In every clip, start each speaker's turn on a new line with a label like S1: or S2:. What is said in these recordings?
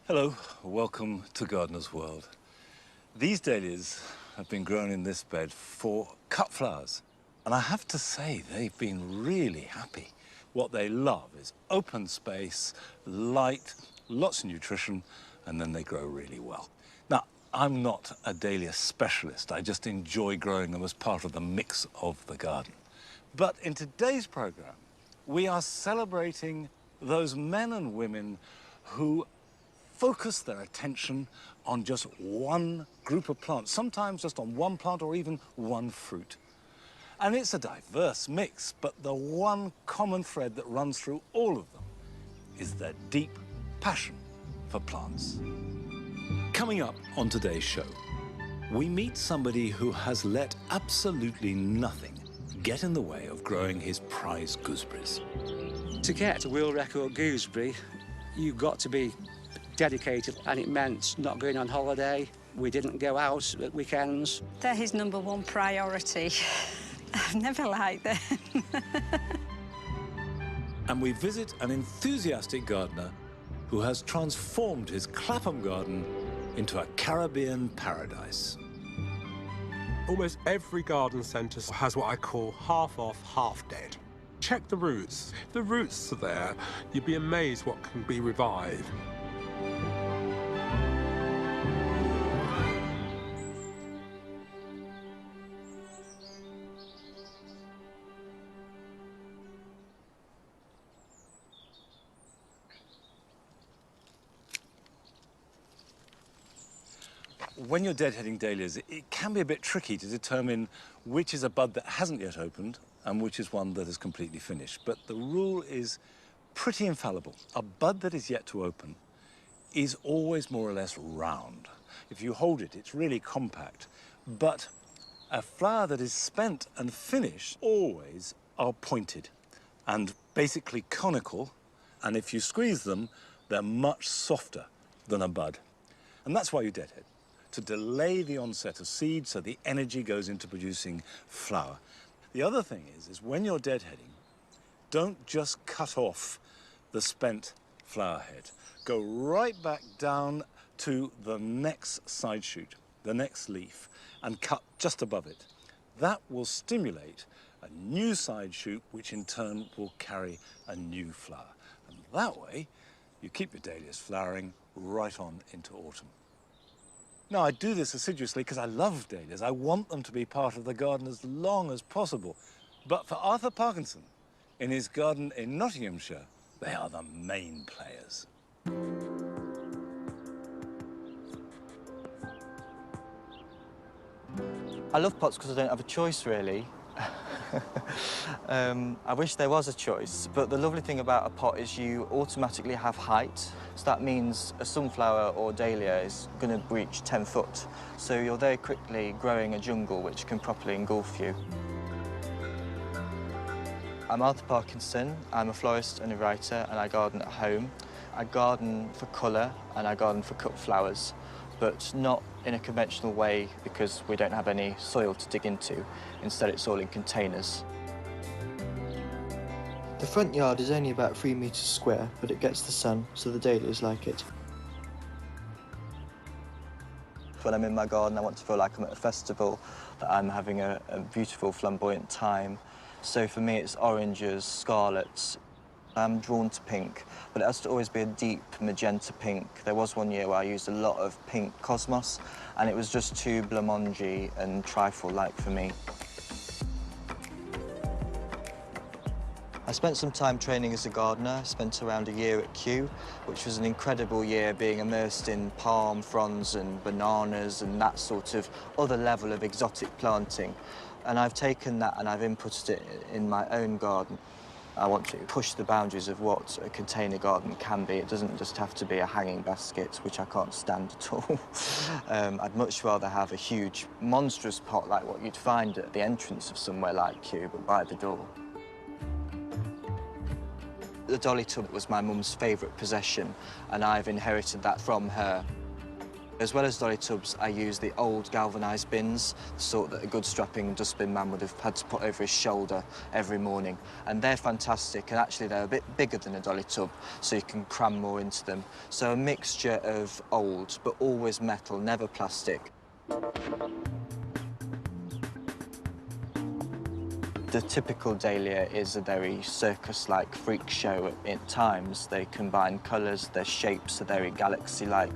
S1: Hello, welcome to Gardener's World. These dahlias have been grown in this bed for cut flowers, and I have to say they've been really happy. What they love is open space, light, lots of nutrition, and then they grow really well. Now, I'm not a dahlia specialist. I just enjoy growing them as part of the mix of the garden. But in today's program, we are celebrating those men and women who focus their attention on just one group of plants, sometimes just on one plant or even one fruit. And it's a diverse mix, but the one common thread that runs through all of them is their deep passion for plants. Coming up on today's show, we meet somebody who has let absolutely nothing get in the way of growing his prize gooseberries.
S2: To get a world record gooseberry, you've got to be dedicated, and it meant not going on holiday. We didn't go out at weekends.
S3: They're his number one priority. I've never liked them.
S1: And we visit an enthusiastic gardener who has transformed his Clapham garden into a Caribbean paradise.
S4: Almost every garden centre has what I call half off, half dead. Check the roots. If the roots are there, you'd be amazed what can be revived.
S1: When you're deadheading dahlias, it can be a bit tricky to determine which is a bud that hasn't yet opened and which is one that is completely finished. But the rule is pretty infallible. A bud that is yet to open is always more or less round. If you hold it, it's really compact. But a flower that is spent and finished always are pointed and basically conical. And if you squeeze them, they're much softer than a bud. And that's why you deadhead, to delay the onset of seed so the energy goes into producing flower. The other thing is when you're deadheading, don't just cut off the spent flower head. Go right back down to the next side shoot, the next leaf, and cut just above it. That will stimulate a new side shoot, which in turn will carry a new flower. And that way, you keep your dahlias flowering right on into autumn. Now, I do this assiduously because I love dahlias. I want them to be part of the garden as long as possible. But for Arthur Parkinson, in his garden in Nottinghamshire, they are the main players.
S5: I love pots because I don't have a choice, really. I wish there was a choice, but the lovely thing about a pot is you automatically have height. So that means a sunflower or dahlia is going to reach 10 foot. So you're very quickly growing a jungle which can properly engulf you. I'm Arthur Parkinson. I'm a florist and a writer, and I garden at home. I garden for colour and I garden for cut flowers, but not in a conventional way because we don't have any soil to dig into. Instead, it's all in containers.
S6: The front yard is only about 3 metres square, but it gets the sun, so the dahlias like it.
S5: When I'm in my garden, I want to feel like I'm at a festival, that I'm having a beautiful, flamboyant time. So for me, it's oranges, scarlets. I'm drawn to pink, but it has to always be a deep magenta pink. There was one year where I used a lot of pink cosmos, and it was just too blancmange and trifle-like for me. I spent some time training as a gardener. I spent around a year at Kew, which was an incredible year, being immersed in palm fronds and bananas and that sort of other level of exotic planting. And I've taken that and I've inputted it in my own garden. I want to push the boundaries of what a container garden can be. It doesn't just have to be a hanging basket, which I can't stand at all. I'd much rather have a huge, monstrous pot like what you'd find at the entrance of somewhere like Kew, but by the door. The dolly tub was my mum's favourite possession, and I've inherited that from her. As well as dolly tubs, I use the old galvanised bins, the sort that a good strapping dustbin man would have had to put over his shoulder every morning. And they're fantastic, and actually they're a bit bigger than a dolly tub, so you can cram more into them. So a mixture of old, but always metal, never plastic. The typical dahlia is a very circus-like freak show at times. They combine colours, their shapes are very galaxy-like.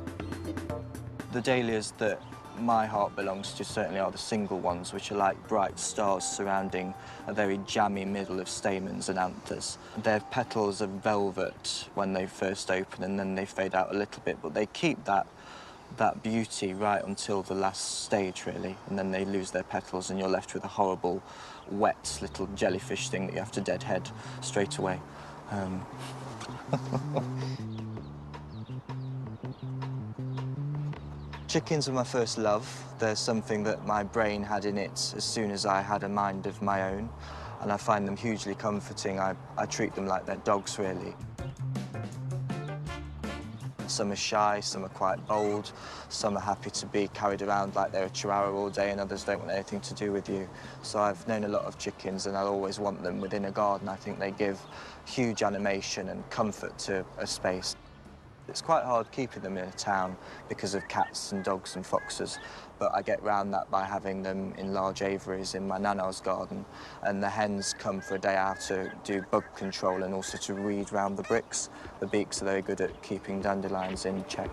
S5: The dahlias that my heart belongs to certainly are the single ones, which are like bright stars surrounding a very jammy middle of stamens and anthers. Their petals are velvet when they first open, and then they fade out a little bit, but they keep that beauty right until the last stage, really, and then they lose their petals and you're left with a horrible, wet little jellyfish thing that you have to deadhead straight away. Chickens were my first love. They're something that my brain had in it as soon as I had a mind of my own, and I find them hugely comforting. I treat them like they're dogs, really. Some are shy, some are quite bold, some are happy to be carried around like they're a chihuahua all day, and others don't want anything to do with you. So I've known a lot of chickens, and I'll always want them within a garden. I think they give huge animation and comfort to a space. It's quite hard keeping them in a town because of cats and dogs and foxes, but I get round that by having them in large aviaries in my nana's garden, and the hens come for a day out to do bug control and also to weed round the bricks. The beaks are very good at keeping dandelions in check.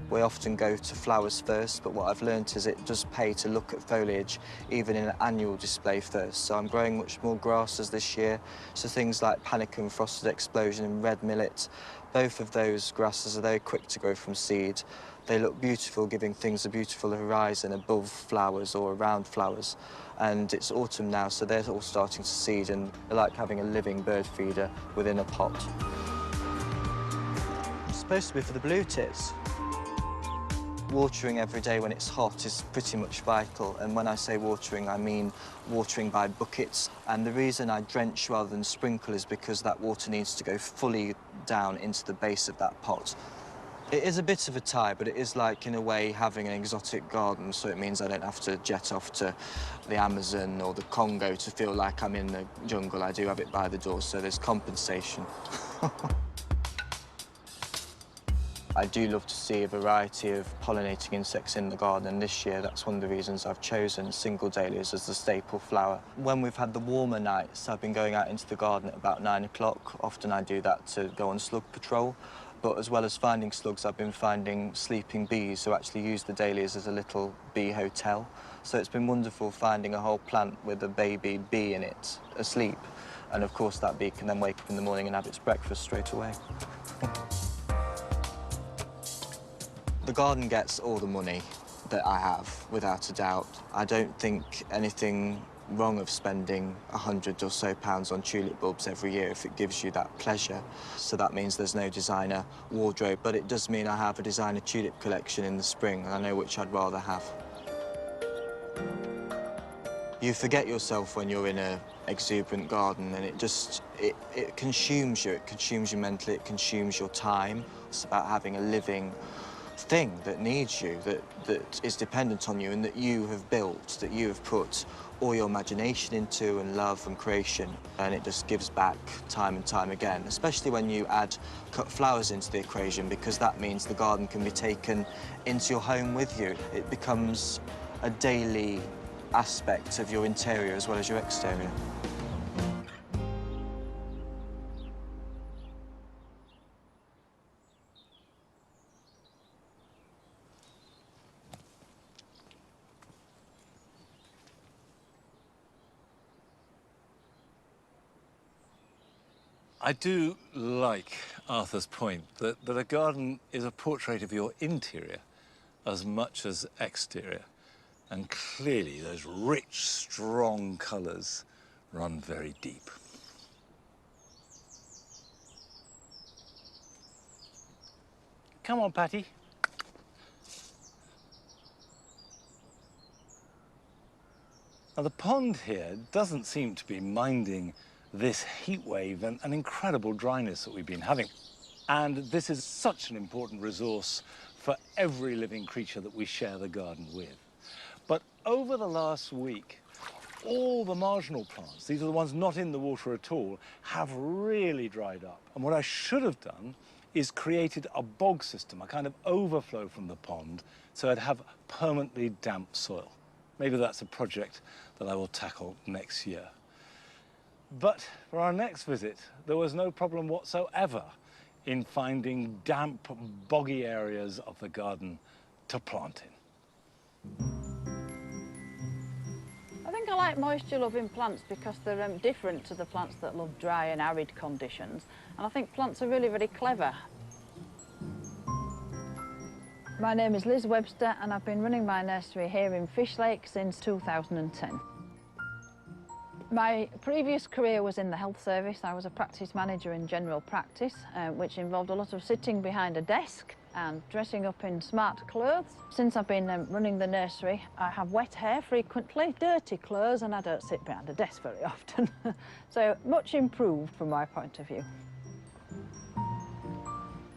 S5: We often go to flowers first, but what I've learnt is it does pay to look at foliage, even in an annual display first. So I'm growing much more grasses this year, so things like panicum, frosted explosion and red millet. Both of those grasses are very quick to grow from seed. They look beautiful, giving things a beautiful horizon above flowers or around flowers. And it's autumn now, so they're all starting to seed, and they're like having a living bird feeder within a pot. It's supposed to be for the blue tits. Watering every day when it's hot is pretty much vital, and when I say watering, I mean watering by buckets. And the reason I drench rather than sprinkle is because that water needs to go fully down into the base of that pot. It is a bit of a tie, but it is like, in a way, having an exotic garden, so it means I don't have to jet off to the Amazon or the Congo to feel like I'm in the jungle. I do have it by the door, so there's compensation. I do love to see a variety of pollinating insects in the garden, and this year that's one of the reasons I've chosen single dahlias as the staple flower. When we've had the warmer nights, I've been going out into the garden at about 9 o'clock. Often I do that to go on slug patrol, but as well as finding slugs, I've been finding sleeping bees who actually use the dahlias as a little bee hotel. So it's been wonderful finding a whole plant with a baby bee in it, asleep. And of course that bee can then wake up in the morning and have its breakfast straight away. The garden gets all the money that I have, without a doubt. I don't think anything wrong of spending £100 or so on tulip bulbs every year if it gives you that pleasure. So that means there's no designer wardrobe, but it does mean I have a designer tulip collection in the spring, and I know which I'd rather have. You forget yourself when you're in an exuberant garden, and it consumes you. It consumes you mentally, it consumes your time. It's about having a living thing that needs you, that is dependent on you, and that you have built, that you have put all your imagination into, and love and creation, and it just gives back time and time again, especially when you add cut flowers into the equation, because that means the garden can be taken into your home with you. It becomes a daily aspect of your interior as well as your exterior.
S1: I do like Arthur's point that a garden is a portrait of your interior as much as exterior. And clearly those rich, strong colours run very deep. Come on, Patty. Now, the pond here doesn't seem to be minding this heat wave and an incredible dryness that we've been having. And this is such an important resource for every living creature that we share the garden with. But over the last week, all the marginal plants, these are the ones not in the water at all, have really dried up. And what I should have done is created a bog system, a kind of overflow from the pond, so I'd have permanently damp soil. Maybe that's a project that I will tackle next year. But for our next visit, there was no problem whatsoever in finding damp, boggy areas of the garden to plant in.
S7: I think I like moisture-loving plants because they're different to the plants that love dry and arid conditions. And I think plants are really, really clever. My name is Liz Webster and I've been running my nursery here in Fishlake since 2010. My previous career was in the health service. I was a practice manager in general practice, which involved a lot of sitting behind a desk and dressing up in smart clothes. Since I've been running the nursery, I have wet hair frequently, dirty clothes, and I don't sit behind a desk very often. So much improved from my point of view.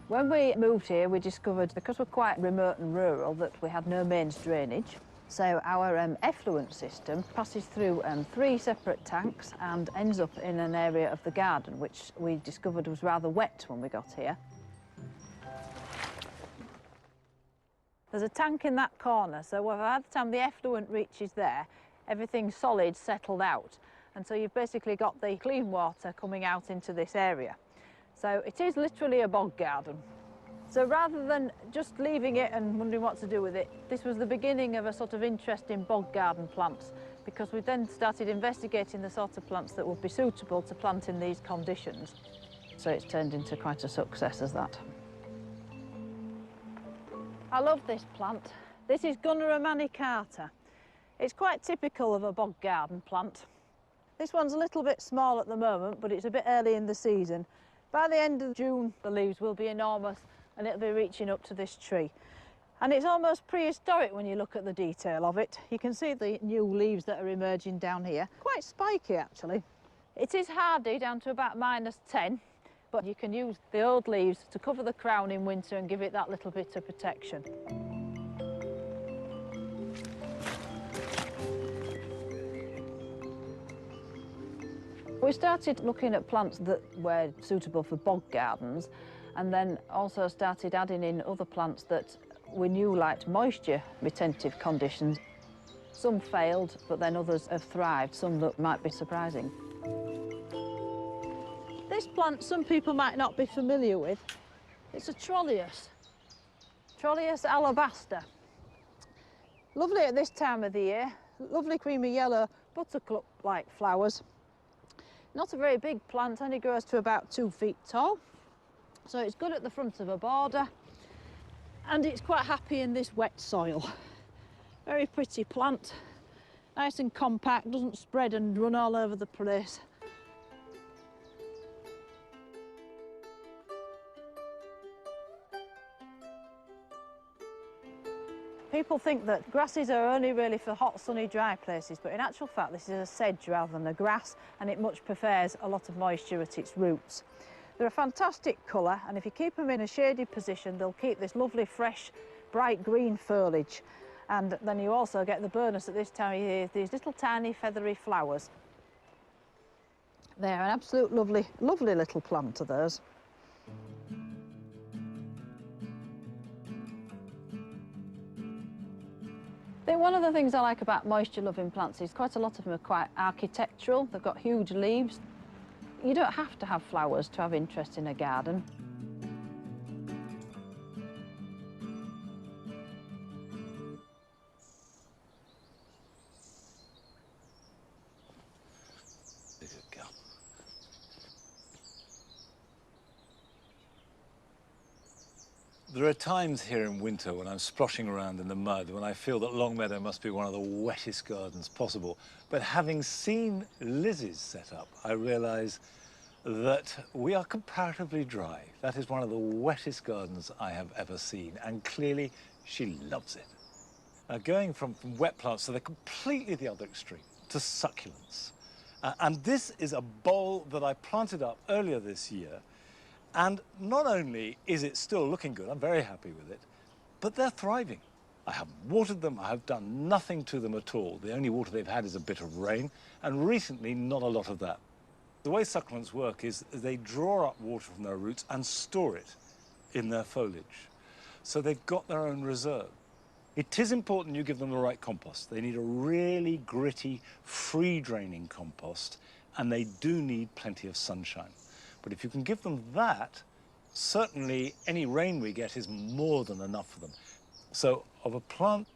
S7: When we moved here, we discovered, because we're quite remote and rural, that we had no mains drainage. So our effluent system passes through 3 separate tanks and ends up in an area of the garden, which we discovered was rather wet when we got here. There's a tank in that corner, so by the time the effluent reaches there, everything's solid settled out. And so you've basically got the clean water coming out into this area. So it is literally a bog garden. So rather than just leaving it and wondering what to do with it, this was the beginning of a sort of interest in bog garden plants, because we then started investigating the sort of plants that would be suitable to plant in these conditions. So it's turned into quite a success as that. I love this plant. This is Gunnera manicata. It's quite typical of a bog garden plant. This one's a little bit small at the moment, but it's a bit early in the season. By the end of June, the leaves will be enormous and it'll be reaching up to this tree. And it's almost prehistoric when you look at the detail of it. You can see the new leaves that are emerging down here. Quite spiky, actually. It is hardy down to about -10. But you can use the old leaves to cover the crown in winter and give it that little bit of protection. We started looking at plants that were suitable for bog gardens, and then also started adding in other plants that we knew liked moisture-retentive conditions. Some failed, but then others have thrived, some that might be surprising. This plant some people might not be familiar with. It's a Trollius. Trollius alabaster. Lovely at this time of the year. Lovely creamy yellow buttercup-like flowers. Not a very big plant, only grows to about 2 feet tall. So it's good at the front of a border. And it's quite happy in this wet soil. Very pretty plant. Nice and compact, doesn't spread and run all over the place. People think that grasses are only really for hot, sunny, dry places, but in actual fact this is a sedge rather than a grass, and it much prefers a lot of moisture at its roots. They're a fantastic colour, and if you keep them in a shaded position, they'll keep this lovely, fresh, bright green foliage. And then you also get the bonus at this time of year, these little tiny feathery flowers. They're an absolute lovely, lovely little plant of those. I think one of the things I like about moisture-loving plants is quite a lot of them are quite architectural. They've got huge leaves. You don't have to have flowers to have interest in a garden.
S1: Good girl. There are times here in winter when I'm splashing around in the mud, when I feel that Longmeadow must be one of the wettest gardens possible. But having seen Liz's setup, I realise that we are comparatively dry. That is one of the wettest gardens I have ever seen, and clearly she loves it. Going from wet plants to the completely the other extreme, to succulents. And this is a bulb that I planted up earlier this year. And not only is it still looking good, I'm very happy with it, but they're thriving. I haven't watered them, I have done nothing to them at all. The only water they've had is a bit of rain, and recently not a lot of that. The way succulents work is they draw up water from their roots and store it in their foliage. So they've got their own reserve. It is important you give them the right compost. They need a really gritty, free-draining compost, and they do need plenty of sunshine. But if you can give them that, certainly any rain we get is more than enough for them. So of a plant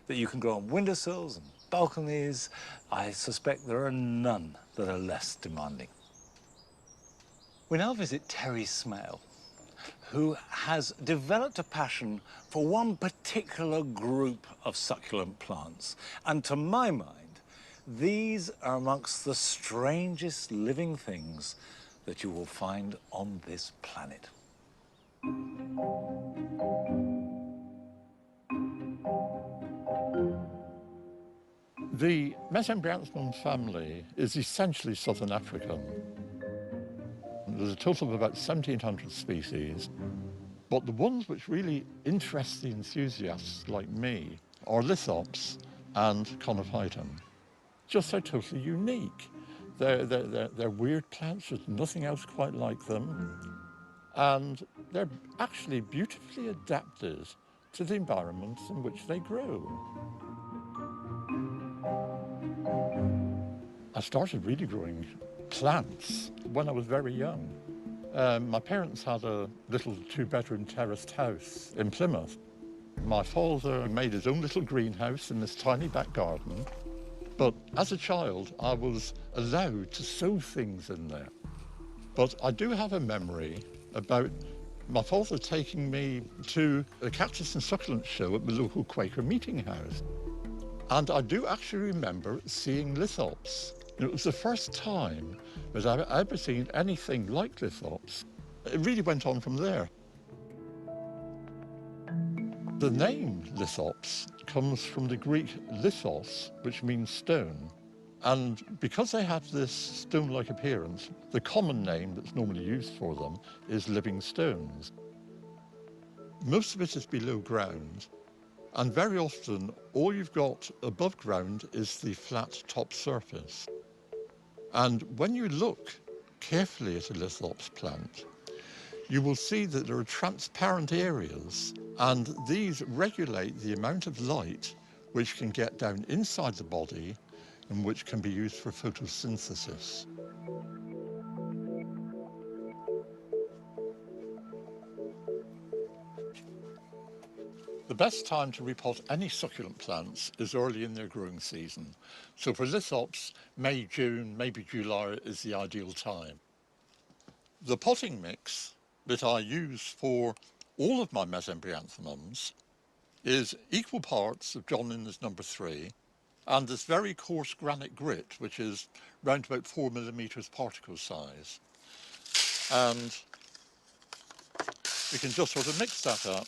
S1: that you can grow on windowsills and balconies, I suspect there are none that are less demanding. We now visit Terry Smale, who has developed a passion for one particular group of succulent plants. And to my mind, these are amongst the strangest living things that you will find on this planet.
S8: The Mesembryanthemum family is essentially Southern African. There's a total of about 1,700 species, but the ones which really interest the enthusiasts like me are Lithops and Conophyton. Just so totally unique. They're weird plants, there's nothing else quite like them, and they're actually beautifully adapted to the environments in which they grow. I started really growing plants when I was very young. My parents had a little two-bedroom terraced house in Plymouth. My father made his own little greenhouse in this tiny back garden, but as a child I was allowed to sow things in there. But I do have a memory about my father taking me to a cactus and succulent show at the local Quaker meeting house. And I do actually remember seeing lithops. It was the first time that I've ever seen anything like lithops. It really went on from there. The name lithops comes from the Greek lithos, which means stone. And because they have this stone-like appearance, the common name that's normally used for them is living stones. Most of it is below ground, and very often all you've got above ground is the flat top surface. And when you look carefully at a lithops plant, you will see that there are transparent areas, and these regulate the amount of light which can get down inside the body and which can be used for photosynthesis. The best time to repot any succulent plants is early in their growing season. So for lithops, May, June, maybe July is the ideal time. The potting mix that I use for all of my Mesembryanthemums is equal parts of John Innes No. 3 and this very coarse granite grit, which is round about 4 millimeters particle size. And we can just sort of mix that up.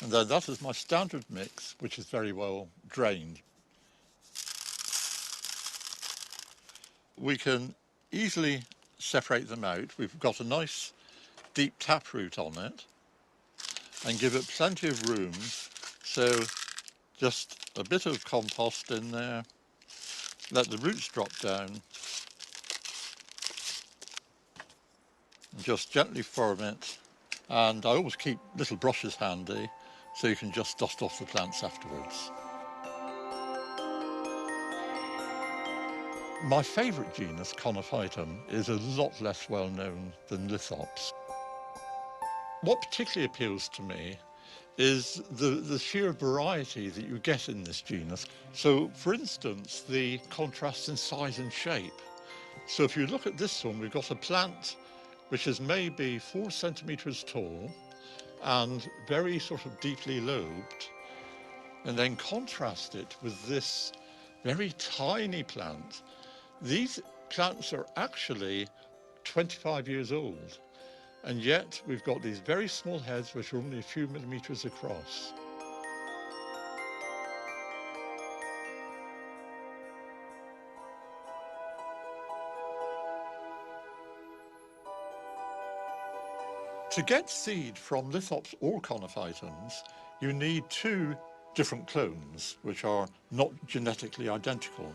S8: And then that is my standard mix, which is very well drained. We can easily separate them out. We've got a nice deep taproot on it and give it plenty of room. So just a bit of compost in there, let the roots drop down, and just gently firm it. And I always keep little brushes handy, so you can just dust off the plants afterwards. My favourite genus, Conophyton, is a lot less well known than lithops. What particularly appeals to me is the sheer variety that you get in this genus. So, for instance, the contrast in size and shape. So if you look at this one, we've got a plant which is maybe 4 centimetres tall and very sort of deeply lobed, and then contrast it with this very tiny plant. These plants are actually 25 years old, and yet we've got these very small heads which are only a few millimeters across. To get seed from lithops or conophytums, you need 2 different clones, which are not genetically identical.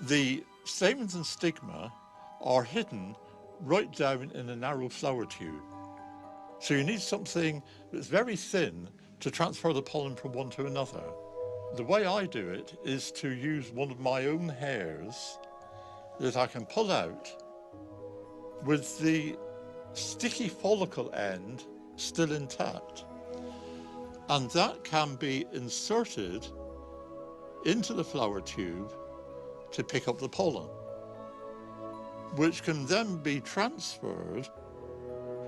S8: The stamens and stigma are hidden right down in a narrow flower tube. So you need something that's very thin to transfer the pollen from one to another. The way I do it is to use one of my own hairs that I can pull out with the sticky follicle end still intact. And that can be inserted into the flower tube to pick up the pollen, which can then be transferred.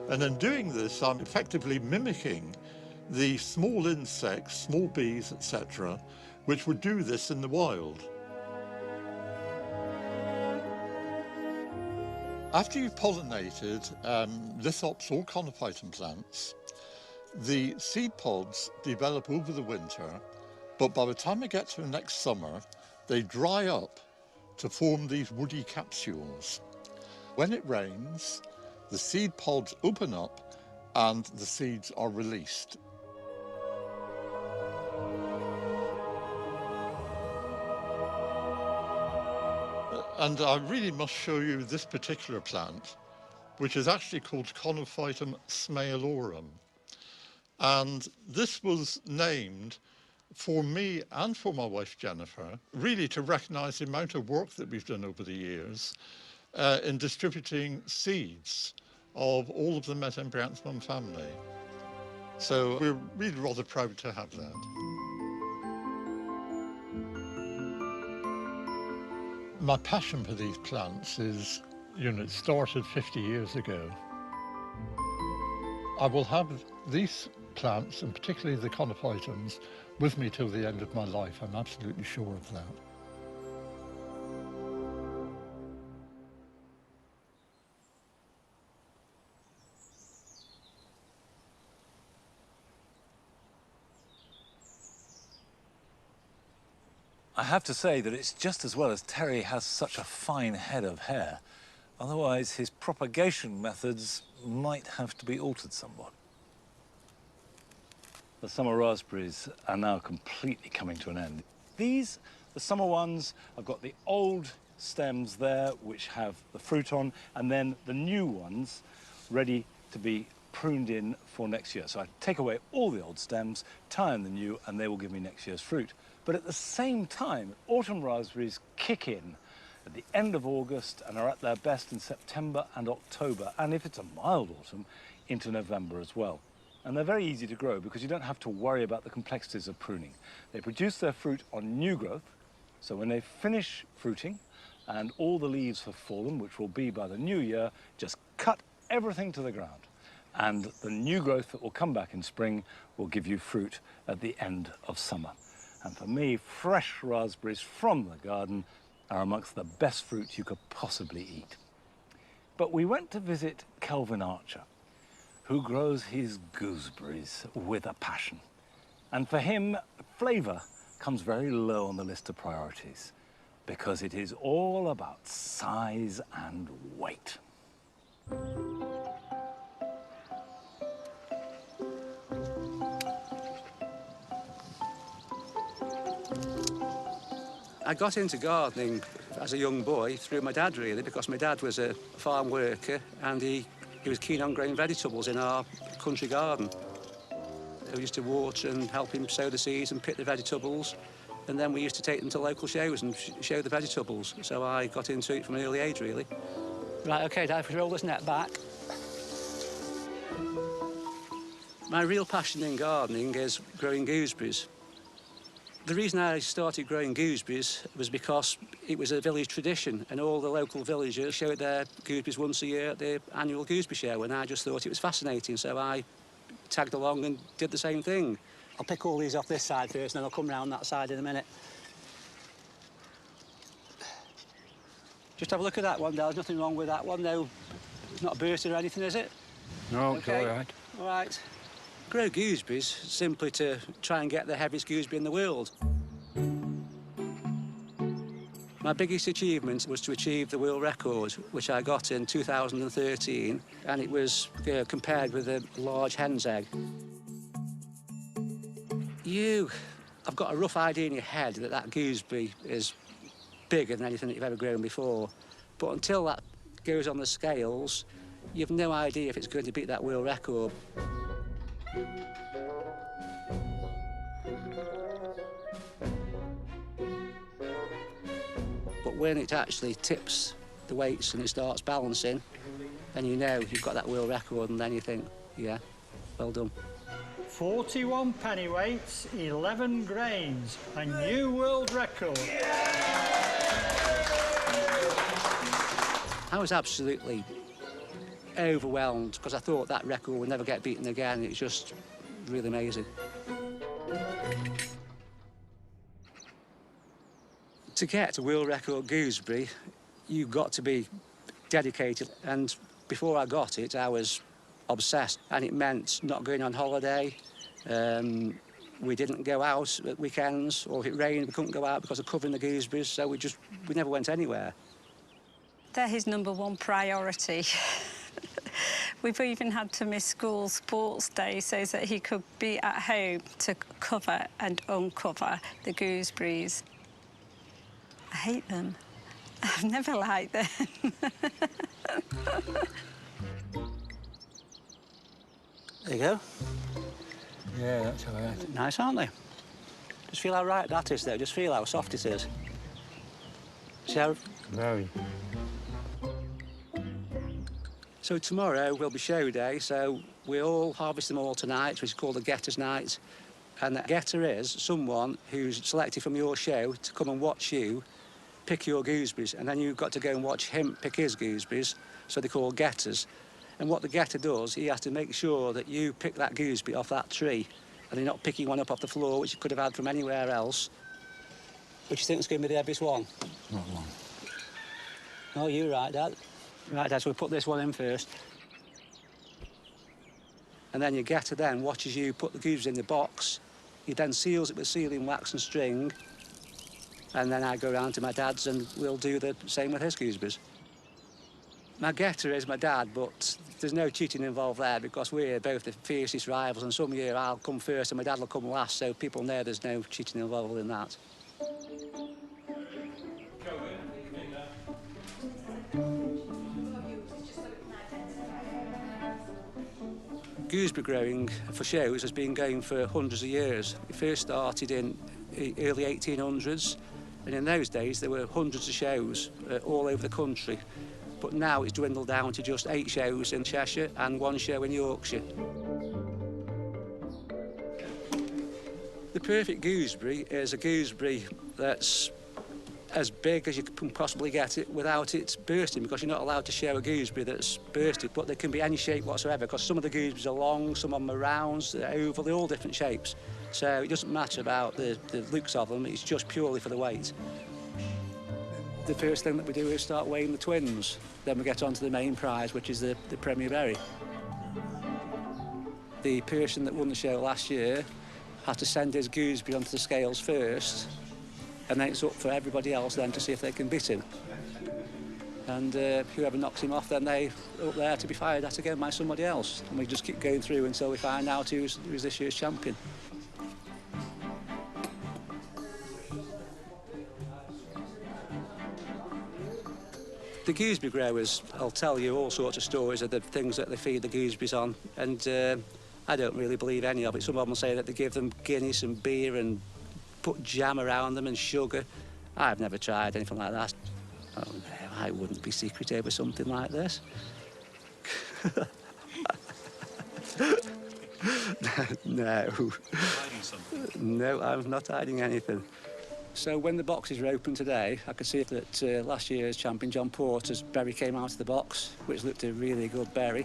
S8: And in doing this, I'm effectively mimicking the small insects, small bees, etc., which would do this in the wild. After you've pollinated lithops or conophyton plants, the seed pods develop over the winter, but by the time they get to next summer, they dry up to form these woody capsules. When it rains, the seed pods open up and the seeds are released. And I really must show you this particular plant, which is actually called Conophytum smaelorum. And this was named for me and for my wife Jennifer, really to recognise the amount of work that we've done over the years in distributing seeds of all of the Mesembryanthemum family. So we're really rather proud to have that. My passion for these plants is, it started 50 years ago. I will have these plants, and particularly the conophytums, with me till the end of my life. I'm absolutely sure of that.
S1: I have to say that it's just as well as Terry has such a fine head of hair. Otherwise, his propagation methods might have to be altered somewhat. The summer raspberries are now completely coming to an end. These, the summer ones, have got the old stems there, which have the fruit on, and then the new ones ready to be pruned in for next year. So I take away all the old stems, tie in the new, and they will give me next year's fruit. But at the same time, autumn raspberries kick in at the end of August and are at their best in September and October, and if it's a mild autumn, into November as well. And they're very easy to grow because you don't have to worry about the complexities of pruning. They produce their fruit on new growth, so when they finish fruiting and all the leaves have fallen, which will be by the new year, just cut everything to the ground. And the new growth that will come back in spring will give you fruit at the end of summer. And for me, fresh raspberries from the garden are amongst the best fruit you could possibly eat. But we went to visit Kelvin Archer, who grows his gooseberries with a passion. And for him, flavour comes very low on the list of priorities because it is all about size and weight.
S2: I got into gardening as a young boy through my dad, really, because my dad was a farm worker and he was keen on growing vegetables in our country garden. We used to water and help him sow the seeds and pick the vegetables, and then we used to take them to local shows and show the vegetables. So I got into it from an early age, really. Right, OK, Dad, if we roll this net back. My real passion in gardening is growing gooseberries. The reason I started growing gooseberries was because it was a village tradition and all the local villagers showed their gooseberries once a year at the annual gooseberry show, and I just thought it was fascinating, so I tagged along and did the same thing. I'll pick all these off this side first, and then I'll come round that side in a minute. Just have a look at that one, Dad. There's nothing wrong with that one, though. It's not bursted or anything, is it?
S4: No, it's
S2: okay.
S4: all right.
S2: All right. Grow gooseberries simply to try and get the heaviest gooseberry in the world. My biggest achievement was to achieve the world record, which I got in 2013, and it was compared with a large hen's egg. I've got a rough idea in your head that that gooseberry is bigger than anything that you've ever grown before, but until that goes on the scales, you've no idea if it's going to beat that world record. But when it actually tips the weights and it starts balancing, then you know you've got that world record, and then you think, yeah, well done.
S9: 41 pennyweights, 11 grains, a new world record.
S2: I was absolutely overwhelmed because I thought that record would never get beaten again. It's just really amazing. To get a world record gooseberry, you've got to be dedicated. And before I got it, I was obsessed. And it meant not going on holiday. We didn't go out at weekends, or if it rained, we couldn't go out because of covering the gooseberries. So we never went anywhere.
S3: They're his #1 priority. We've even had to miss school sports day so that he could be at home to cover and uncover the gooseberries. I hate them. I've never liked them.
S2: There you go.
S9: Yeah, that's all right.
S2: Nice, aren't they? Just feel how right that is, though. Just feel how soft it is. Sheriff?
S9: Very.
S2: So tomorrow will be show day, so we all harvest them all tonight, which is called a getter's night. And a getter is someone who's selected from your show to come and watch you pick your gooseberries, and then you've got to go and watch him pick his gooseberries, so they're called getters. And what the getter does, he has to make sure that you pick that gooseberry off that tree, and you're not picking one up off the floor, which you could have had from anywhere else. Which you think is going to be the heaviest one?
S9: Not long.
S2: Oh, you're right, Dad. Right, Dad, so we'll put this one in first. And then your getter then watches you put the gooseberries in the box. He then seals it with sealing wax and string. And then I go round to my dad's and we'll do the same with his gooseberries. My getter is my dad, but there's no cheating involved there because we're both the fiercest rivals, and some year I'll come first and my dad will come last, so people know there's no cheating involved in that. Gooseberry growing for shows has been going for hundreds of years. It first started in the early 1800s, and in those days there were hundreds of shows all over the country. But now it's dwindled down to just 8 shows in Cheshire and 1 show in Yorkshire. The perfect gooseberry is a gooseberry that's as big as you can possibly get it without it bursting, because you're not allowed to show a gooseberry that's bursted, but they can be any shape whatsoever, because some of the gooseberries are long, some of them are round, they're oval, they're all different shapes. So it doesn't matter about the looks of them, it's just purely for the weight. The first thing that we do is start weighing the twins. Then we get on to the main prize, which is the Premier Berry. The person that won the show last year had to send his gooseberry onto the scales first, and then it's up for everybody else then to see if they can beat him. And whoever knocks him off, then they're up there to be fired at again by somebody else. And we just keep going through until we find out who's this year's champion. The gooseberry growers, I'll tell you all sorts of stories of the things that they feed the gooseberries on, and I don't really believe any of it. Some of them say that they give them Guinness and beer and put jam around them and sugar. I've never tried anything like that. Oh, no, I wouldn't be secret over something like this. No.
S1: Hiding something?
S2: No, I'm not hiding anything. So when the boxes were open today, I could see that last year's champion, John Porter's berry came out of the box, which looked a really good berry.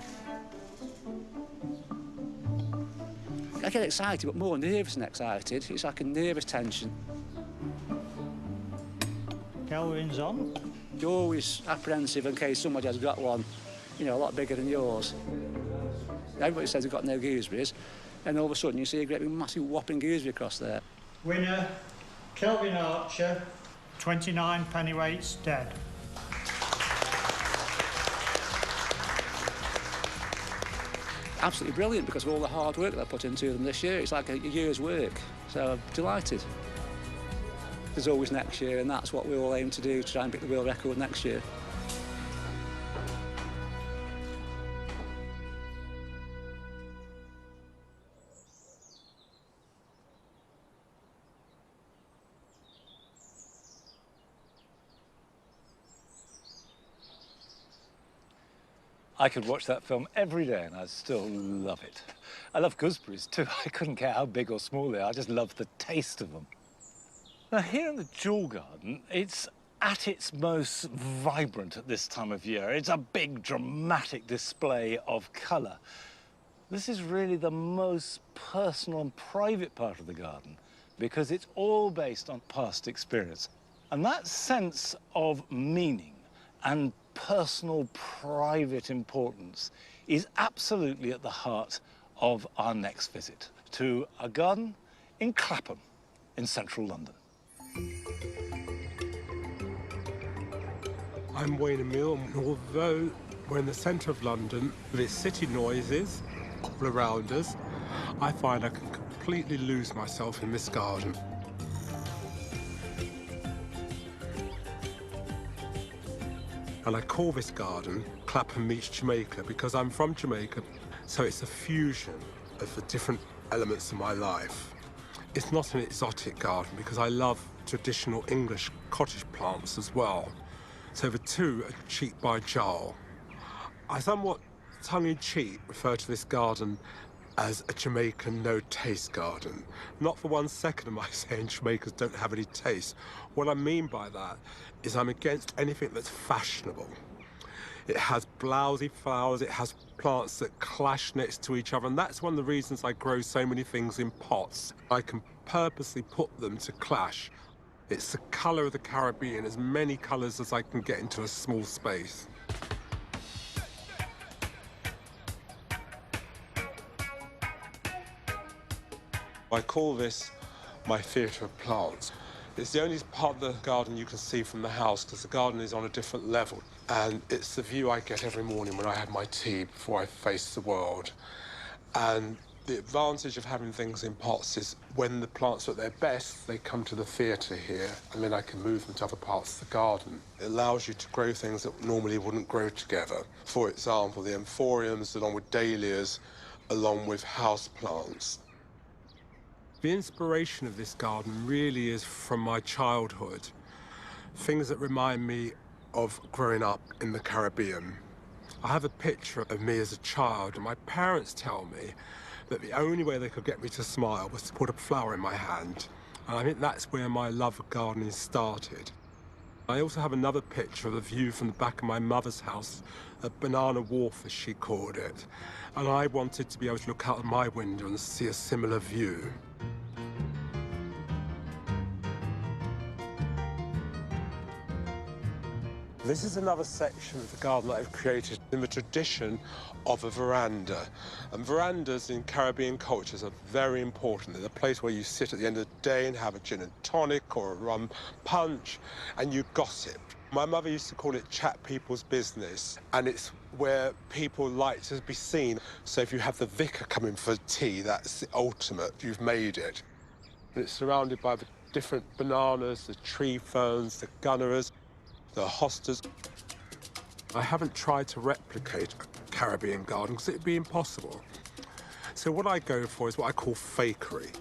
S2: I get excited, but more nervous than excited. It's like a nervous tension.
S9: Kelvin's on.
S2: You're always apprehensive in case somebody has got one, you know, a lot bigger than yours. Everybody says they've got no gooseberries, and all of a sudden you see a great big massive whopping gooseberry across there.
S9: Winner, Kelvin Archer, 29 pennyweights dead.
S2: Absolutely brilliant because of all the hard work that I put into them this year. It's like a year's work, so I'm delighted. There's always next year, and that's what we all aim to do, to try and beat the world record next year.
S1: I could watch that film every day and I'd still love it. I love gooseberries too. I couldn't care how big or small they are. I just love the taste of them. Now, here in the Jewel Garden, it's at its most vibrant at this time of year. It's a big, dramatic display of colour. This is really the most personal and private part of the garden because it's all based on past experience. And that sense of meaning and personal, private importance is absolutely at the heart of our next visit to a garden in Clapham, in central London.
S4: I'm Wayne Emile, and although we're in the centre of London, with its city noises all around us, I find I can completely lose myself in this garden. And I call this garden Clapham meets Jamaica because I'm from Jamaica, so it's a fusion of the different elements of my life. It's not an exotic garden because I love traditional English cottage plants as well. So the two are cheek by jowl. I somewhat tongue-in-cheek refer to this garden as a Jamaican no-taste garden. Not for 1 second am I saying Jamaicans don't have any taste. What I mean by that is I'm against anything that's fashionable. It has blousy flowers, it has plants that clash next to each other, and that's one of the reasons I grow so many things in pots. I can purposely put them to clash. It's the colour of the Caribbean, as many colours as I can get into a small space. I call this my theatre of plants. It's the only part of the garden you can see from the house because the garden is on a different level. And it's the view I get every morning when I have my tea before I face the world. And the advantage of having things in pots is when the plants are at their best, they come to the theatre here, and then I can move them to other parts of the garden. It allows you to grow things that normally wouldn't grow together. For example, the anthuriums along with dahlias, along with house plants. The inspiration of this garden really is from my childhood. Things that remind me of growing up in the Caribbean. I have a picture of me as a child, and my parents tell me that the only way they could get me to smile was to put a flower in my hand. And I think that's where my love of gardening started. I also have another picture of a view from the back of my mother's house, a banana wharf, as she called it. And I wanted to be able to look out of my window and see a similar view. This is another section of the garden that I've created in the tradition of a veranda. And verandas in Caribbean cultures are very important. They're a place where you sit at the end of the day and have a gin and tonic or a rum punch, and you gossip. My mother used to call it chat people's business, and it's where people like to be seen. So if you have the vicar coming for tea, that's the ultimate. You've made it. And it's surrounded by the different bananas, the tree ferns, the gunneras, the hostas. I haven't tried to replicate a Caribbean garden because it'd be impossible. So what I go for is what I call fakery.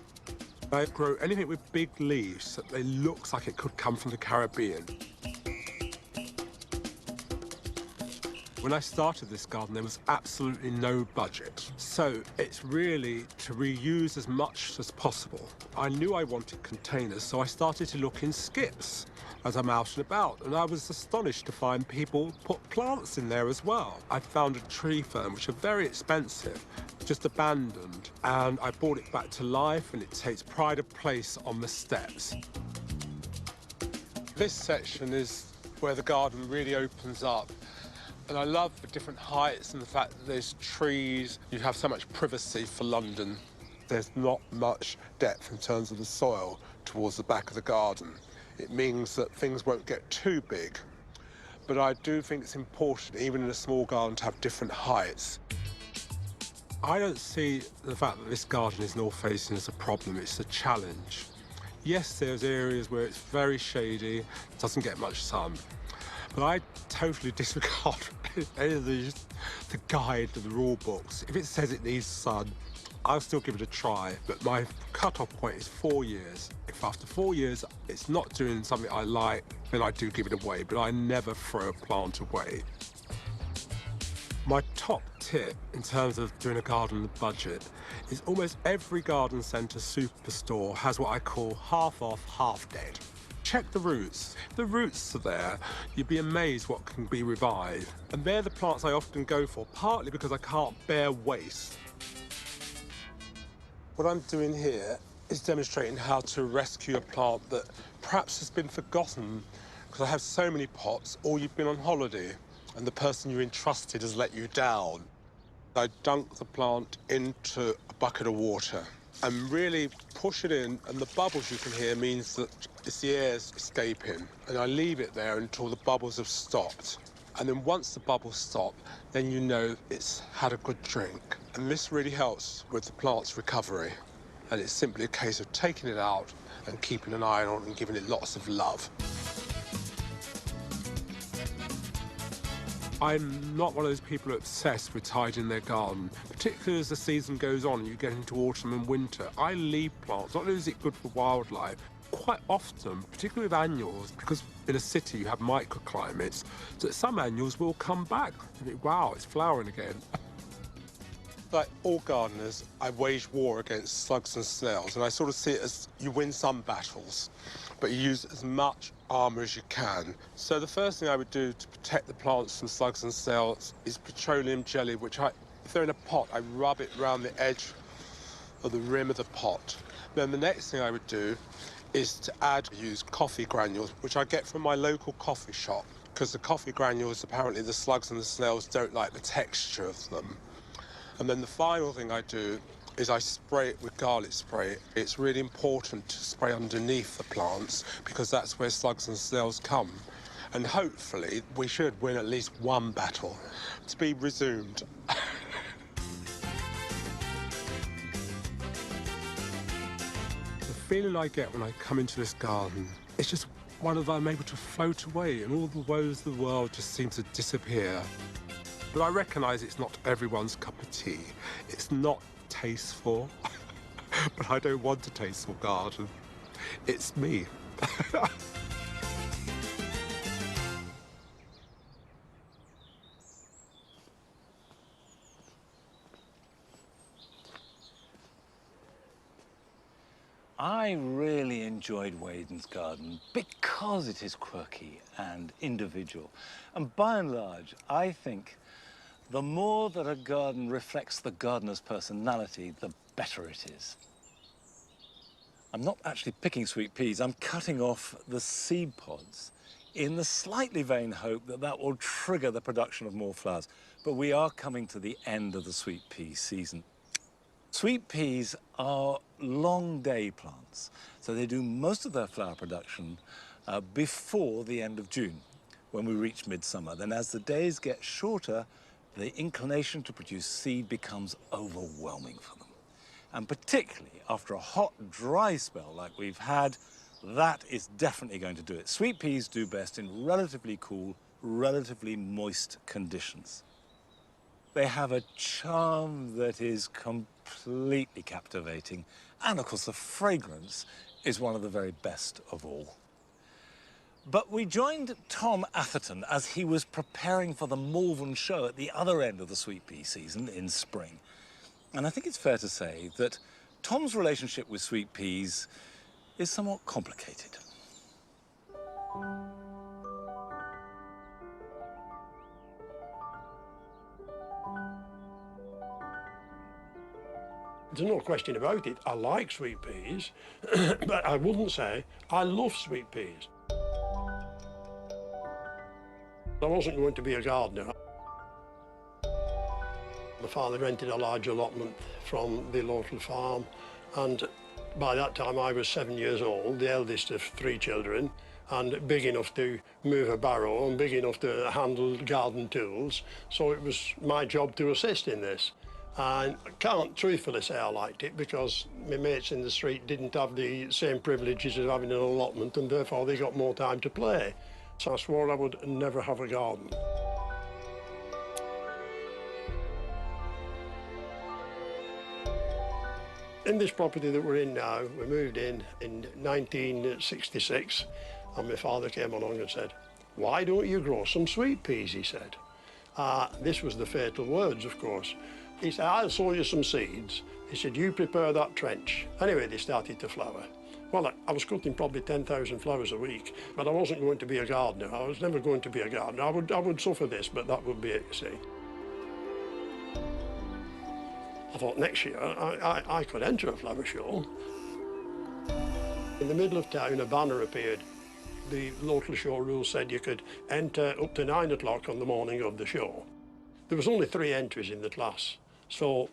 S4: I grow anything with big leaves that they looks like it could come from the Caribbean. When I started this garden, there was absolutely no budget. So it's really to reuse as much as possible. I knew I wanted containers, so I started to look in skips as I'm out and about, and I was astonished to find people put plants in there as well. I found a tree fern, which are very expensive, just abandoned, and I brought it back to life, and it takes pride of place on the steps. This section is where the garden really opens up. And I love the different heights and the fact that there's trees. You have so much privacy for London. There's not much depth in terms of the soil towards the back of the garden. it means that things won't get too big. But I do think it's important, even in a small garden, to have different heights. I don't see the fact that this garden is north-facing as a problem, it's a challenge. Yes, there's areas where it's very shady, doesn't get much sun, but I totally disregard any of the guide and the rule books. If it says it needs sun, I'll still give it a try, but my cut-off point is 4 years. If after 4 years it's not doing something I like, then I do give it away, but I never throw a plant away. My top tip in terms of doing a garden on a budget is almost every garden centre superstore has what I call half off, half dead. Check the roots. If the roots are there, you'd be amazed what can be revived. And they're the plants I often go for, partly because I can't bear waste. What I'm doing here is demonstrating how to rescue a plant that perhaps has been forgotten because I have so many pots, or you've been on holiday and the person you entrusted has let you down. I dunk the plant into a bucket of water and really push it in, and the bubbles you can hear means that it's the air's escaping. And I leave it there until the bubbles have stopped. And then once the bubbles stop, then you know it's had a good drink. And this really helps with the plant's recovery. And it's simply a case of taking it out and keeping an eye on it and giving it lots of love. I'm not one of those people who are obsessed with tidying their garden, particularly as the season goes on and you get into autumn and winter. I leave plants, not only is it good for wildlife, quite often, particularly with annuals, because in a city you have microclimates, that some annuals will come back. You think, wow, it's flowering again. Like all gardeners, I wage war against slugs and snails, and I sort of see it as you win some battles, but you use as much armour as you can. So the first thing I would do to protect the plants from slugs and snails is petroleum jelly, which if they're in a pot, I rub it around the edge of the rim of the pot. Then the next thing I would do is to use coffee granules, which I get from my local coffee shop, because the coffee granules, apparently the slugs and the snails don't like the texture of them. And then the final thing I do is I spray it with garlic spray. It's really important to spray underneath the plants because that's where slugs and snails come. And hopefully we should win at least one battle. To be resumed. The feeling I get when I come into this garden, it's just one of I'm able to float away and all the woes of the world just seem to disappear. But I recognise it's not everyone's cup of tea. It's not tasteful, but I don't want a tasteful garden. It's me.
S1: I really enjoyed Waden's garden because it is quirky and individual. And by and large, I think the more that a garden reflects the gardener's personality, the better it is. I'm not actually picking sweet peas, I'm cutting off the seed pods in the slightly vain hope that that will trigger the production of more flowers. But we are coming to the end of the sweet pea season. Sweet peas are long day plants, so they do most of their flower production before the end of June, when we reach midsummer. Then as the days get shorter, the inclination to produce seed becomes overwhelming for them. And particularly after a hot, dry spell like we've had, that is definitely going to do it. Sweet peas do best in relatively cool, relatively moist conditions. They have a charm that is completely captivating. And of course, the fragrance is one of the very best of all. But we joined Tom Atherton as he was preparing for the Malvern show at the other end of the sweet pea season in spring. And I think it's fair to say that Tom's relationship with sweet peas is somewhat complicated.
S10: There's no question about it. I like sweet peas, but I wouldn't say I love sweet peas. I wasn't going to be a gardener. My father rented a large allotment from the local farm, and By that time I was 7 years old, the eldest of 3 children, and big enough to move a barrow and big enough to handle garden tools. So it was my job to assist in this. And I can't truthfully say I liked it because my mates in the street didn't have the same privileges as having an allotment, and therefore they got more time to play. So I swore I would never have a garden. In this property that we're in now, we moved in 1966, and my father came along and said, "Why don't you grow some sweet peas?" he said. This was the fatal words, of course. He said, "I'll sow you some seeds." He said, "You prepare that trench." Anyway, they started to flower. Well, I was cutting probably 10,000 flowers a week, but I wasn't going to be a gardener. I was never going to be a gardener. I would suffer this, but that would be it, you see. I thought next year I could enter a flower show. In the middle of town, a banner appeared. The local show rules said you could enter up to 9 o'clock on the morning of the show. There was only 3 entries in the class, so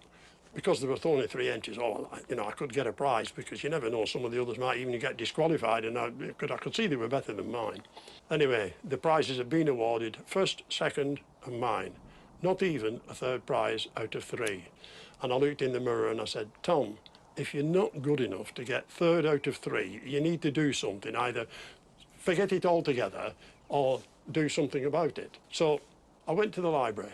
S10: because there were only 3 entries, I could get a prize, because you never know, some of the others might even get disqualified, and I could see they were better than mine. Anyway, the prizes have been awarded, first, second, and mine. Not even a third prize out of 3. And I looked in the mirror and I said, "Tom, if you're not good enough to get 3rd out of 3, you need to do something. Either forget it altogether or do something about it." So I went to the library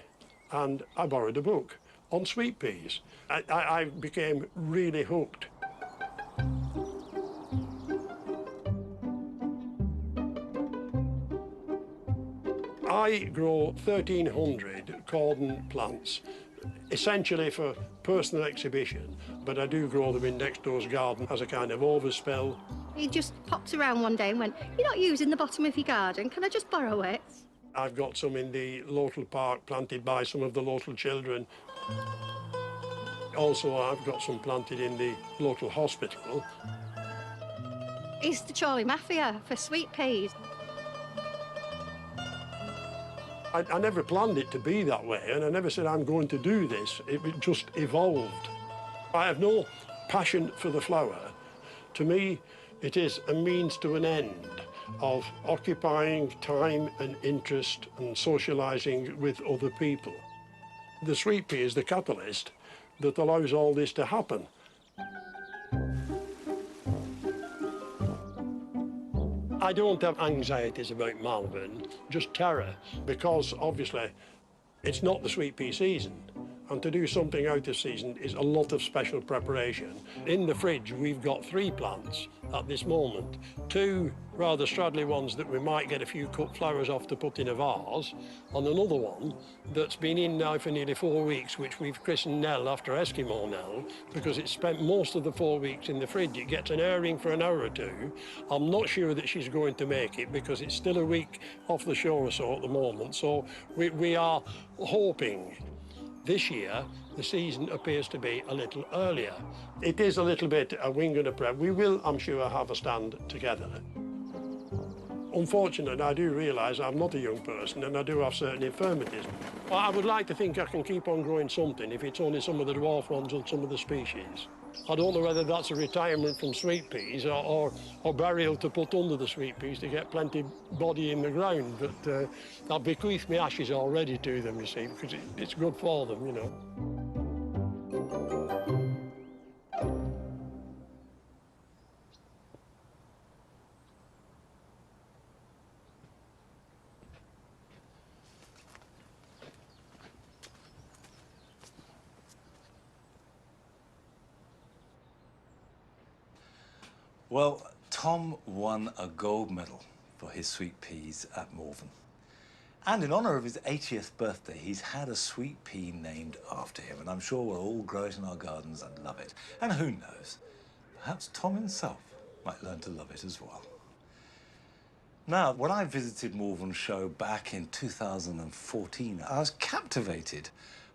S10: and I borrowed a book on sweet peas. I became really hooked. I grow 1,300 cordon plants, essentially for personal exhibition, but I do grow them in next door's garden as a kind of overspell.
S11: He just popped around one day and went, "You're not using the bottom of your garden, can I just borrow it?"
S10: I've got some in the local park planted by some of the local children. Also, I've got some planted in the local hospital.
S11: It's the Chorley Mafia for sweet peas.
S10: I never planned it to be that way, and I never said I'm going to do this. It just evolved. I have no passion for the flower. To me, it is a means to an end of occupying time and interest and socialising with other people. The sweet pea is the catalyst that allows all this to happen. I don't have anxieties about Malvern, just terror, because obviously it's not the sweet pea season. And to do something out of season is a lot of special preparation. In the fridge, we've got 3 plants at this moment. 2 rather straddly ones that we might get a few cut flowers off to put in a vase, and another one that's been in now for nearly 4 weeks, which we've christened Nell after Eskimo Nell, because it's spent most of the 4 weeks in the fridge. It gets an airing for an hour or 2. I'm not sure that she's going to make it because it's still a week off the show or so at the moment, so we are hoping. This year, the season appears to be a little earlier. It is a little bit a wing and a prayer. We will, I'm sure, have a stand together. Unfortunately, I do realise I'm not a young person and I do have certain infirmities. I would like to think I can keep on growing something if it's only some of the dwarf ones and some of the species. I don't know whether that's a retirement from sweet peas or burial to put under the sweet peas to get plenty body in the ground, but I've bequeathed my ashes already to them, you see, because it's good for them, you know.
S1: Well, Tom won a gold medal for his sweet peas at Morven. And in honour of his 80th birthday, he's had a sweet pea named after him, and I'm sure we'll all grow it in our gardens and love it. And who knows, perhaps Tom himself might learn to love it as well. Now, when I visited Morven Show back in 2014, I was captivated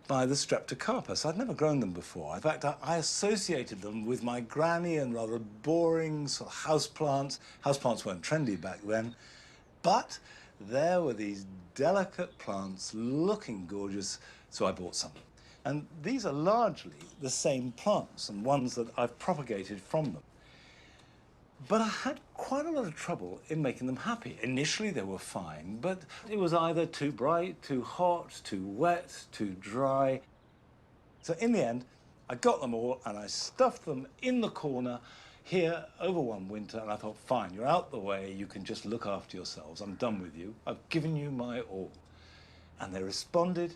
S1: by the Streptocarpus. I'd never grown them before. In fact, I associated them with my granny and rather boring sort of houseplants. Houseplants weren't trendy back then, but there were these delicate plants looking gorgeous, so I bought some. And these are largely the same plants and ones that I've propagated from them. But I had quite a lot of trouble in making them happy. Initially, they were fine, but it was either too bright, too hot, too wet, too dry. So in the end, I got them all and I stuffed them in the corner here over one winter, and I thought, fine, you're out the way, you can just look after yourselves. I'm done with you. I've given you my all. And they responded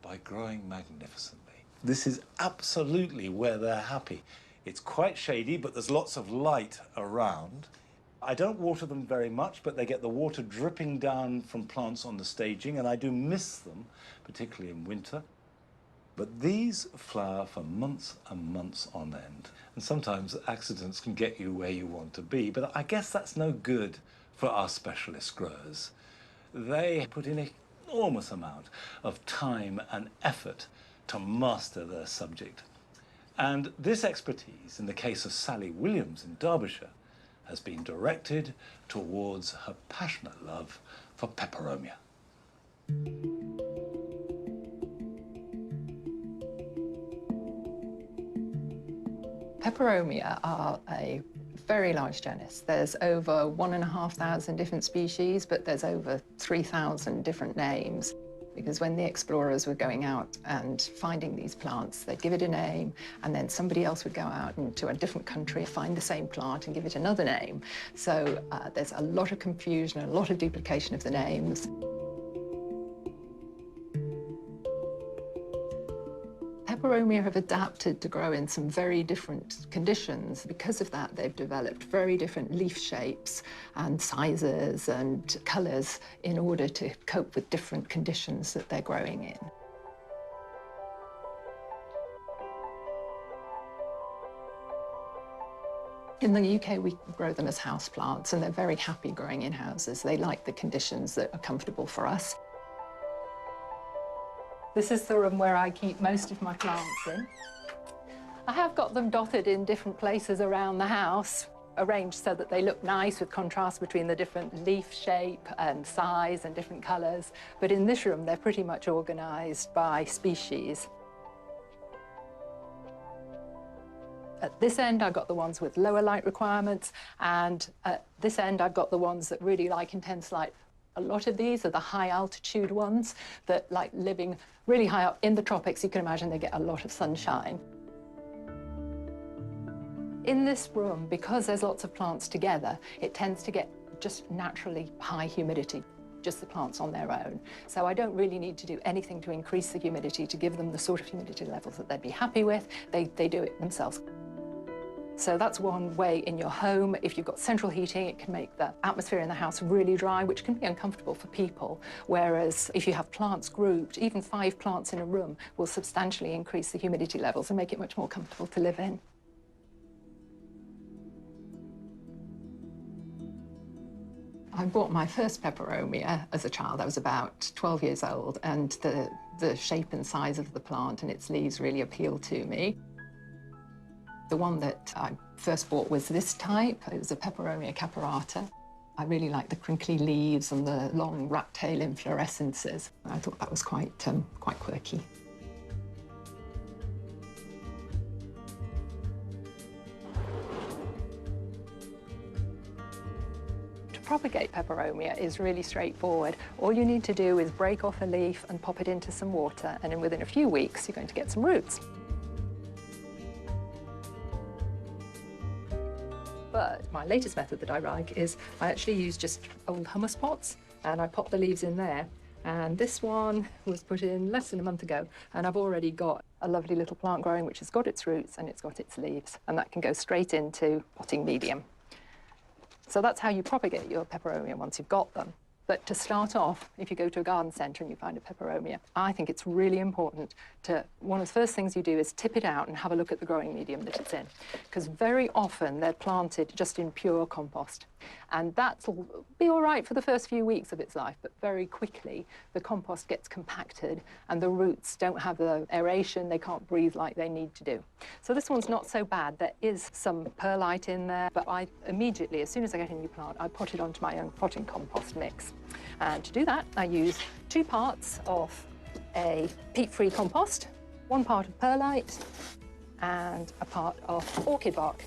S1: by growing magnificently. This is absolutely where they're happy. It's quite shady, but there's lots of light around. I don't water them very much, but they get the water dripping down from plants on the staging, and I do miss them, particularly in winter. But these flower for months and months on end. And sometimes accidents can get you where you want to be, but I guess that's no good for our specialist growers. They put in an enormous amount of time and effort to master their subject. And this expertise, in the case of Sally Williams in Derbyshire, has been directed towards her passionate love for peperomia.
S12: Peperomia are a very large genus. There's over 1,500 different species, but there's over 3,000 different names. Because when the explorers were going out and finding these plants, they'd give it a name, and then somebody else would go out into a different country, find the same plant and give it another name. So there's a lot of confusion, a lot of duplication of the names. Peperomia have adapted to grow in some very different conditions. Because of that, they've developed very different leaf shapes and sizes and colours in order to cope with different conditions that they're growing in. In the UK, we grow them as houseplants, and they're very happy growing in houses. They like the conditions that are comfortable for us. This is the room where I keep most of my plants in. I have got them dotted in different places around the house, arranged so that they look nice with contrast between the different leaf shape and size and different colours. But in this room, they're pretty much organised by species. At this end, I've got the ones with lower light requirements, and at this end, I've got the ones that really like intense light. A lot of these are the high-altitude ones that like living really high up in the tropics. You can imagine they get a lot of sunshine. In this room, because there's lots of plants together, it tends to get just naturally high humidity, just the plants on their own. So I don't really need to do anything to increase the humidity to give them the sort of humidity levels that they'd be happy with. They do it themselves. So that's one way in your home. If you've got central heating, it can make the atmosphere in the house really dry, which can be uncomfortable for people. Whereas if you have plants grouped, even 5 plants in a room will substantially increase the humidity levels and make it much more comfortable to live in. I bought my first peperomia as a child. I was about 12 years old, and the shape and size of the plant and its leaves really appealed to me. The one that I first bought was this type. It was a Peperomia caperata. I really liked the crinkly leaves and the long rat tail inflorescences. I thought that was quite quirky. To propagate peperomia is really straightforward. All you need to do is break off a leaf and pop it into some water, and within a few weeks, you're going to get some roots. But my latest method that I like is I actually use just old hummus pots, and I pop the leaves in there. And this one was put in less than a month ago, and I've already got a lovely little plant growing which has got its roots and it's got its leaves, and that can go straight into potting medium. So that's how you propagate your peperomia once you've got them. But to start off, if you go to a garden centre and you find a peperomia, I think it's really important to, one of the first things you do is tip it out and have a look at the growing medium that it's in. Because very often they're planted just in pure compost. And that'll be all right for the first few weeks of its life, but very quickly the compost gets compacted and the roots don't have the aeration, they can't breathe like they need to do. So this one's not so bad. There is some perlite in there, but I immediately, as soon as I get a new plant, I pot it onto my own potting compost mix. And to do that, I use 2 parts of a peat-free compost, 1 part of perlite, and a part of orchid bark.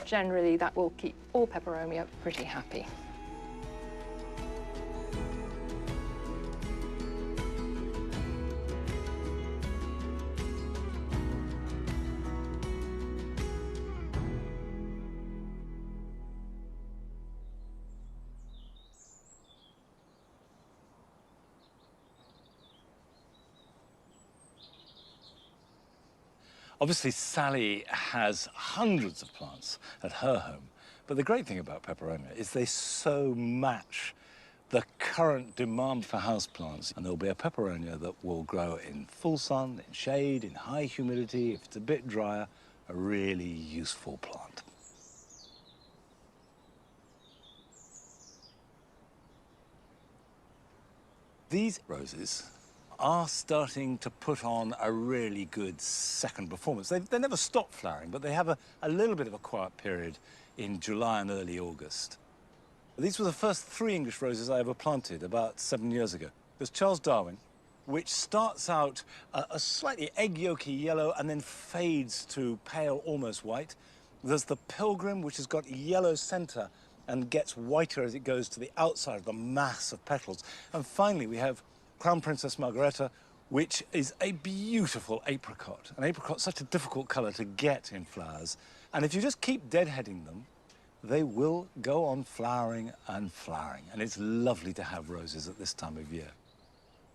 S12: generally that will keep all peperomia pretty happy.
S1: Obviously, Sally has hundreds of plants at her home, but the great thing about peperomia is they so match the current demand for houseplants. And there'll be a peperonia that will grow in full sun, in shade, in high humidity. If it's a bit drier, a really useful plant. These roses are starting to put on a really good second performance. They never stop flowering, but they have a little bit of a quiet period in July and early August. These were the first 3 English roses I ever planted about 7 years ago. There's Charles Darwin, which starts out a slightly egg yolky yellow and then fades to pale, almost white. There's the Pilgrim, which has got yellow center and gets whiter as it goes to the outside of the mass of petals. And finally, we have Crown Princess Margareta, which is a beautiful apricot. An apricot's such a difficult color to get in flowers. And if you just keep deadheading them, they will go on flowering and flowering. And it's lovely to have roses at this time of year.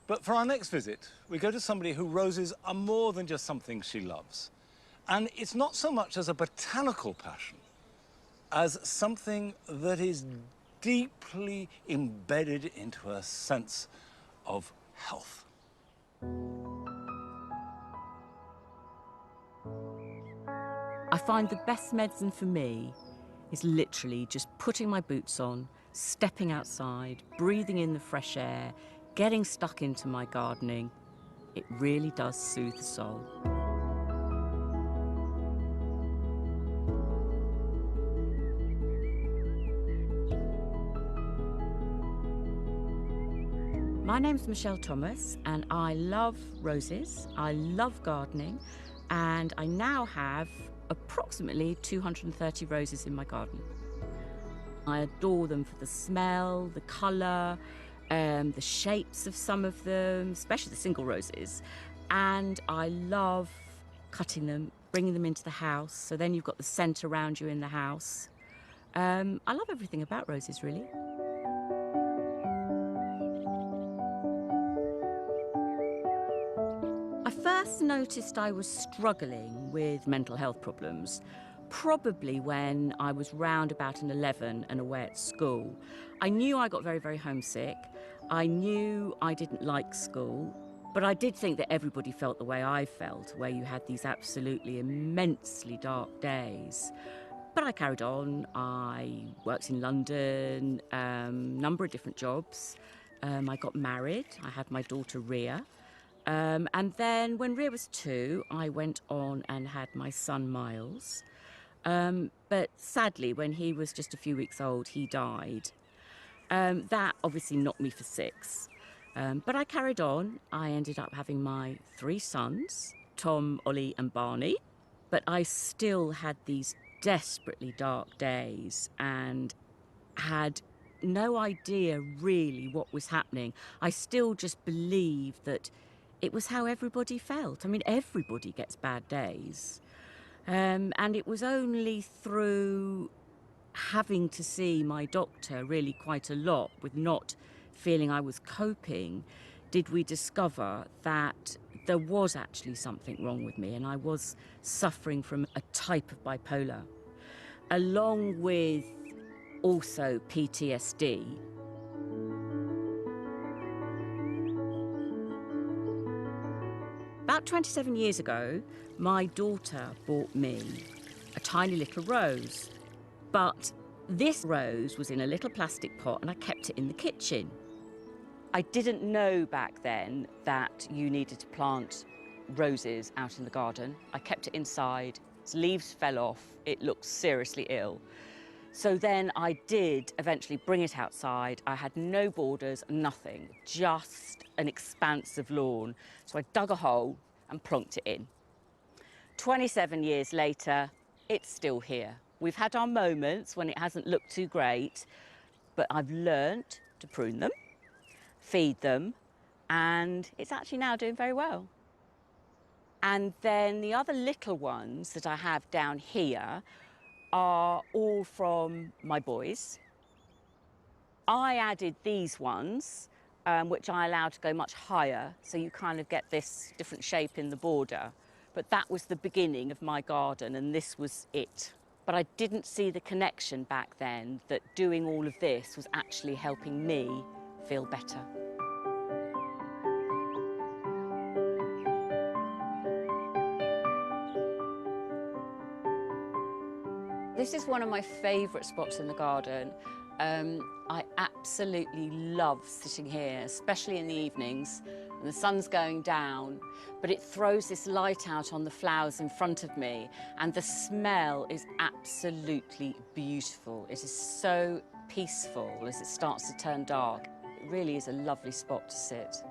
S1: But for our next visit, we go to somebody who roses are more than just something she loves. And it's not so much as a botanical passion as something that is deeply embedded into her sense of health.
S13: I find the best medicine for me is literally just putting my boots on, stepping outside, breathing in the fresh air, getting stuck into my gardening. It really does soothe the soul. My name's Michelle Thomas and I love roses, I love gardening, and I now have approximately 230 roses in my garden. I adore them for the smell, the colour, the shapes of some of them, especially the single roses, and I love cutting them, bringing them into the house, so then you've got the scent around you in the house. I love everything about roses, really. I first noticed I was struggling with mental health problems probably when I was round about an 11 and away at school. I knew I got very, very homesick. I knew I didn't like school, but I did think that everybody felt the way I felt, where you had these absolutely immensely dark days. But I carried on. I worked in London, number of different jobs. I got married. I had my daughter Ria. And then when Ria was 2, I went on and had my son Miles. But sadly, when he was just a few weeks old, he died. That obviously knocked me for 6. But I carried on. I ended up having my 3 sons, Tom, Ollie and Barney. But I still had these desperately dark days and had no idea really what was happening. I still just believed that it was how everybody felt. I mean, everybody gets bad days. And it was only through having to see my doctor really quite a lot with not feeling I was coping did we discover that there was actually something wrong with me and I was suffering from a type of bipolar, along with also PTSD. About 27 years ago, my daughter bought me a tiny little rose. But this rose was in a little plastic pot and I kept it in the kitchen. I didn't know back then that you needed to plant roses out in the garden. I kept it inside, its leaves fell off, it looked seriously ill. So then I did eventually bring it outside. I had no borders, nothing, just an expanse of lawn. So I dug a hole and plonked it in. 27 years later, it's still here. We've had our moments when it hasn't looked too great, but I've learnt to prune them, feed them, and it's actually now doing very well. And then the other little ones that I have down here are all from my boys. I added these ones, which I allowed to go much higher, so you kind of get this different shape in the border. But that was the beginning of my garden, and this was it. But I didn't see the connection back then that doing all of this was actually helping me feel better. This is one of my favourite spots in the garden. I absolutely love sitting here, especially in the evenings, and the sun's going down, but it throws this light out on the flowers in front of me, and the smell is absolutely beautiful. It is so peaceful as it starts to turn dark. It really is a lovely spot to sit.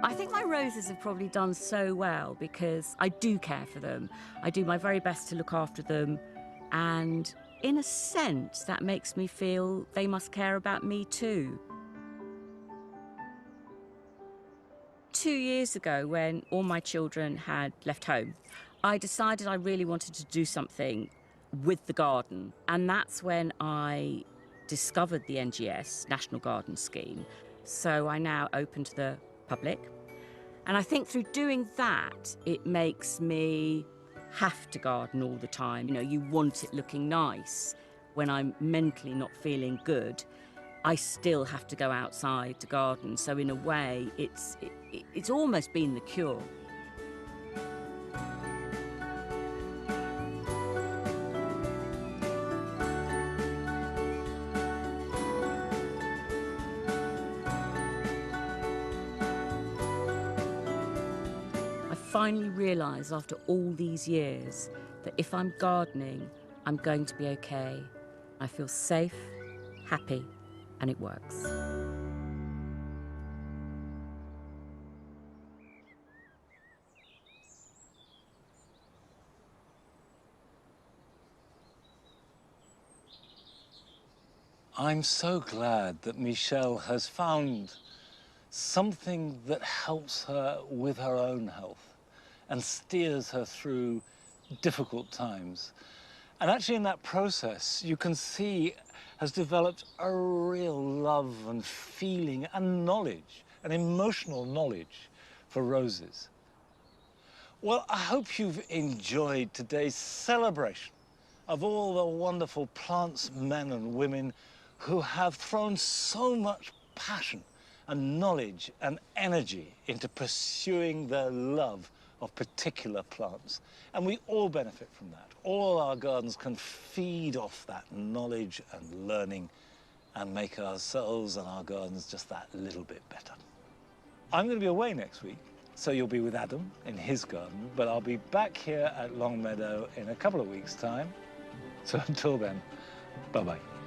S13: I think my roses have probably done so well because I do care for them. I do my very best to look after them, and in a sense that makes me feel they must care about me too. 2 years ago, when all my children had left home, I decided I really wanted to do something with the garden, and that's when I discovered the NGS, National Garden Scheme. So I now open to the public. And I think through doing that, it makes me have to garden all the time. You know, you want it looking nice. When I'm mentally not feeling good, I still have to go outside to garden. So in a way, it's almost been the cure. Finally realised after all these years that if I'm gardening, I'm going to be okay. I feel safe, happy, and it works.
S1: I'm so glad that Michelle has found something that helps her with her own health and steers her through difficult times. And actually in that process, you can see has developed a real love and feeling and knowledge, an emotional knowledge for roses. Well, I hope you've enjoyed today's celebration of all the wonderful plants, men and women who have thrown so much passion and knowledge and energy into pursuing their love of particular plants. And we all benefit from that. All our gardens can feed off that knowledge and learning and make ourselves and our gardens just that little bit better. I'm going to be away next week, so you'll be with Adam in his garden, but I'll be back here at Longmeadow in a couple of weeks' time. So until then, bye-bye.